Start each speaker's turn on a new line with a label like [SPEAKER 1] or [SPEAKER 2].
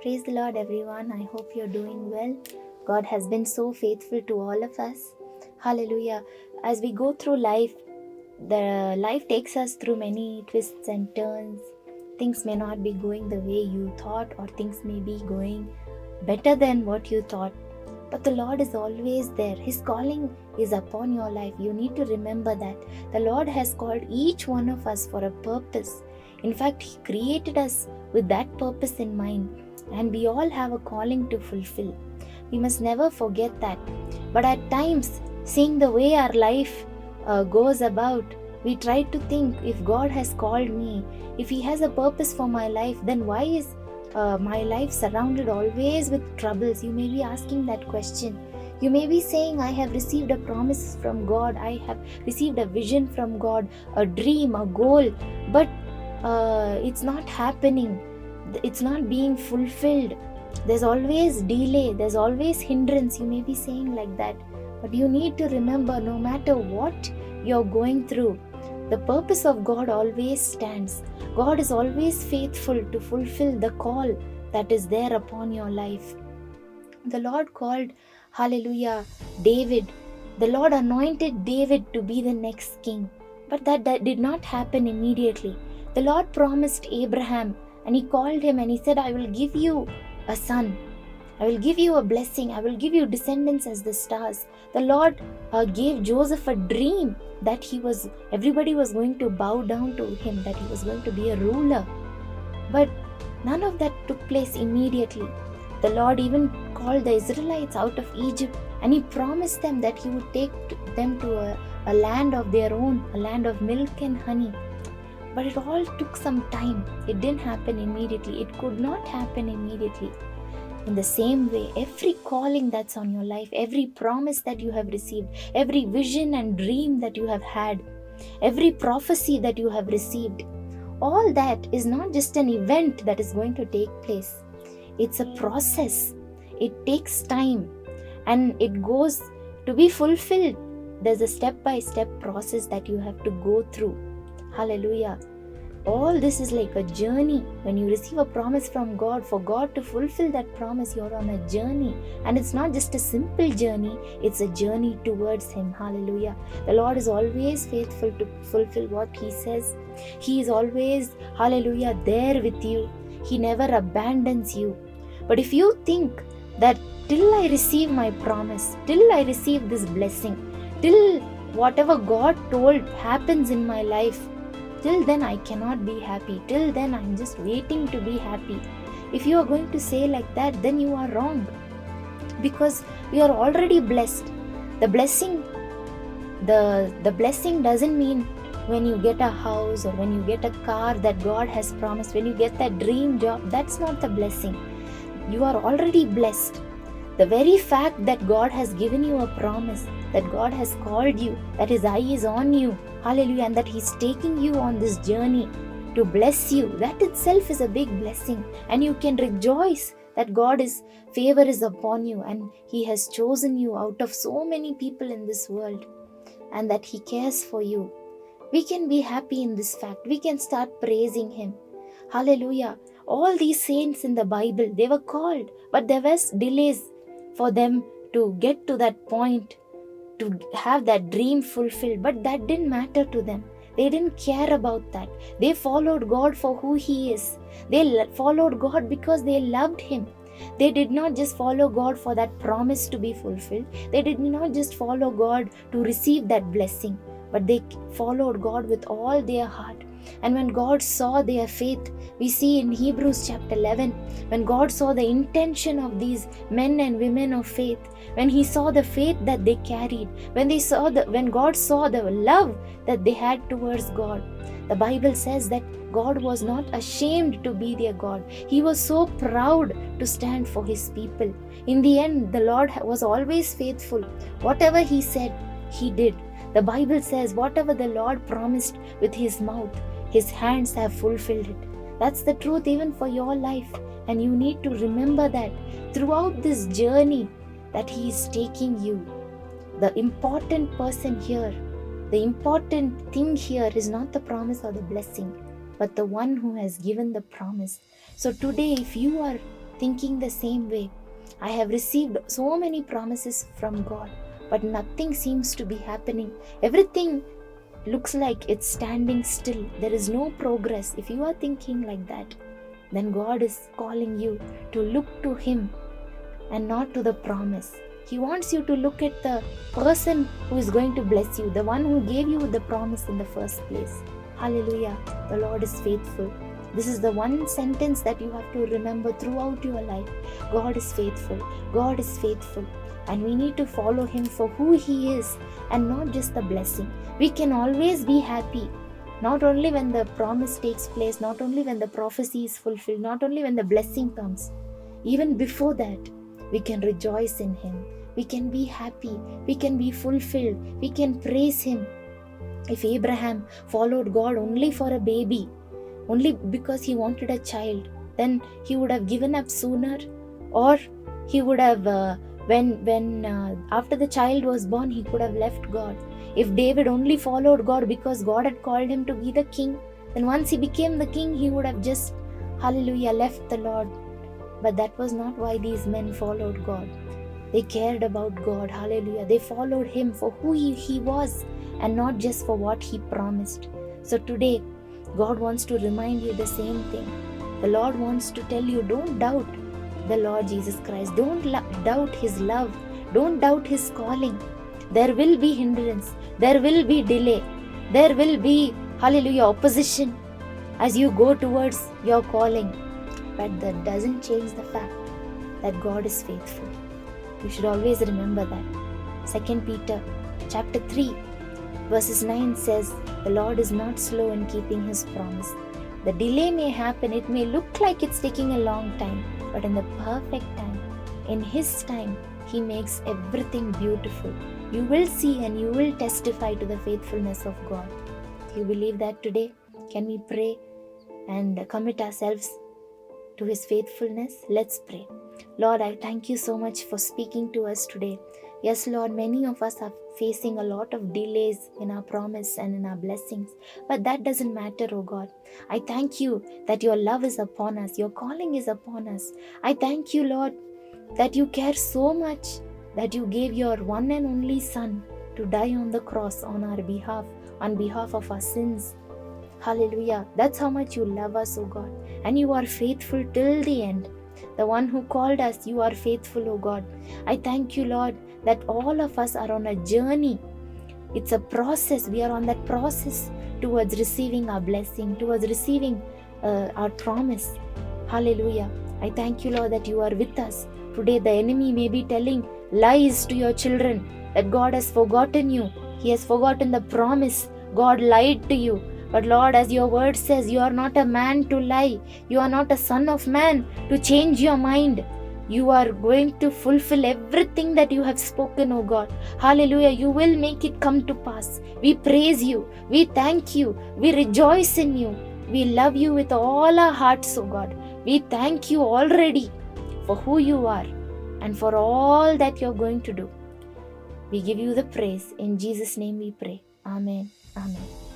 [SPEAKER 1] Praise the Lord, everyone. I hope you're doing well. God has been so faithful to all of us. Hallelujah. As we go through life, the life takes us through many twists and turns. Things may not be going the way you thought, or things may be going better than what you thought. But the Lord is always there. His calling is upon your life. You need to remember that. The Lord has called each one of us for a purpose. In fact, He created us with that purpose in mind. And we all have a calling to fulfill. We must never forget that. But at times, seeing the way our life goes about, we try to think, if God has called me, if He has a purpose for my life, then why is my life surrounded always with troubles? You may be asking that question. You may be saying, I have received a promise from God, I have received a vision from God, a dream, a goal, but it's not happening. It's not being fulfilled. There's always delay, there's always hindrance. You may be saying like that. But you need to remember, no matter what you're going through, the purpose of God always stands. God is always faithful to fulfill the call that is there upon your life. The Lord called, hallelujah, David. The Lord anointed David to be the next king. But that did not happen immediately. The Lord promised Abraham, and He called him and He said, I will give you a son. I will give you a blessing. I will give you descendants as the stars. The Lord gave Joseph a dream that everybody was going to bow down to him, that he was going to be a ruler. But none of that took place immediately. The Lord even called the Israelites out of Egypt, and He promised them that He would take them to a land of their own, a land of milk and honey. But it all took some time. It didn't happen immediately. It could not happen immediately. In the same way, every calling that's on your life, every promise that you have received, every vision and dream that you have had, every prophecy that you have received, all that is not just an event that is going to take place. It's a process. It takes time, and it goes to be fulfilled. There's a step-by-step process that you have to go through. Hallelujah. All this is like a journey. When you receive a promise from God, for God to fulfill that promise, you're on a journey. And it's not just a simple journey, it's a journey towards Him. Hallelujah. The Lord is always faithful to fulfill what He says. He is always, hallelujah, there with you. He never abandons you. But if you think that till I receive my promise, till I receive this blessing, till whatever God told happens in my life, till then I cannot be happy, till then I'm just waiting to be happy. If you are going to say like that, then you are wrong. Because we are already blessed. The blessing doesn't mean when you get a house or when you get a car that God has promised, when you get that dream job. That's not the blessing. You are already blessed. The very fact that God has given you a promise, that God has called you, that His eye is on you, hallelujah, and that He's taking you on this journey to bless you, that itself is a big blessing. And you can rejoice that God's favor is upon you, and He has chosen you out of so many people in this world, and that He cares for you. We can be happy in this fact. We can start praising Him. Hallelujah. All these saints in the Bible, they were called, but there was delays for them to get to that point, to have that dream fulfilled. But that didn't matter to them. They didn't care about that. They followed God for who He is. They followed God because they loved Him. They did not just follow God for that promise to be fulfilled. They did not just follow God to receive that blessing, but they followed God with all their heart. And when God saw their faith, we see in Hebrews chapter 11, when God saw the intention of these men and women of faith, when He saw the faith that they carried, when God saw the love that they had towards God, the Bible says that God was not ashamed to be their God. He was so proud to stand for His people. In the end, the Lord was always faithful. Whatever He said, He did. The Bible says, whatever the Lord promised with His mouth, His hands have fulfilled it. That's the truth even for your life. And you need to remember that throughout this journey that He is taking you. The important person here, the important thing here is not the promise or the blessing, but the one who has given the promise. So today, if you are thinking the same way, I have received so many promises from God, but nothing seems to be happening. Everything looks like it's standing still. There is no progress. If you are thinking like that, then God is calling you to look to Him and not to the promise. He wants you to look at the person who is going to bless you, the one who gave you the promise in the first place. Hallelujah. The Lord is faithful. This is the one sentence that you have to remember throughout your life. God is faithful. God is faithful. And we need to follow Him for who He is and not just the blessing. We can always be happy, not only when the promise takes place, not only when the prophecy is fulfilled, not only when the blessing comes. Even before that, we can rejoice in Him. We can be happy. We can be fulfilled. We can praise Him. If Abraham followed God only for a baby, only because he wanted a child, then he would have given up sooner, or he would have, after the child was born, he could have left God. If David only followed God because God had called him to be the king, then once he became the king, he would have just, hallelujah, left the Lord. But that was not why these men followed God. They cared about God, hallelujah. They followed Him for who He was and not just for what He promised. So today, God wants to remind you the same thing. The Lord wants to tell you, don't doubt the Lord Jesus Christ. Don't doubt His love. Don't doubt His calling. There will be hindrance. There will be delay. There will be, hallelujah, opposition as you go towards your calling. But that doesn't change the fact that God is faithful. You should always remember that. 2 Peter chapter 3 verses 9 says, the Lord is not slow in keeping His promise. The delay may happen. It may look like it's taking a long time, but in the perfect time, in His time, He makes everything beautiful. You will see and you will testify to the faithfulness of God. Do you believe that today? Can we pray and commit ourselves to His faithfulness? Let's pray. Lord, I thank You so much for speaking to us today. Yes, Lord, many of us are facing a lot of delays in our promise and in our blessings, but that doesn't matter, oh God. I thank You that Your love is upon us, Your calling is upon us. I thank You, Lord, that You care so much that You gave Your one and only Son to die on the cross on our behalf, on behalf of our sins. Hallelujah. That's how much You love us, oh God. And You are faithful till the end. The one who called us, You are faithful, oh God. I thank You, Lord, that all of us are on a journey. It's a process. We are on that process towards receiving our blessing, towards receiving our promise. Hallelujah. I thank You, Lord, that You are with us. Today the enemy may be telling lies to your children that God has forgotten you. He has forgotten the promise. God lied to you. But Lord, as Your word says, You are not a man to lie. You are not a son of man to change your mind. You are going to fulfill everything that You have spoken, oh God. Hallelujah. You will make it come to pass. We praise You. We thank You. We rejoice in You. We love You with all our hearts, oh God. We thank You already for who You are and for all that You're going to do. We give You the praise. In Jesus' name we pray. Amen. Amen.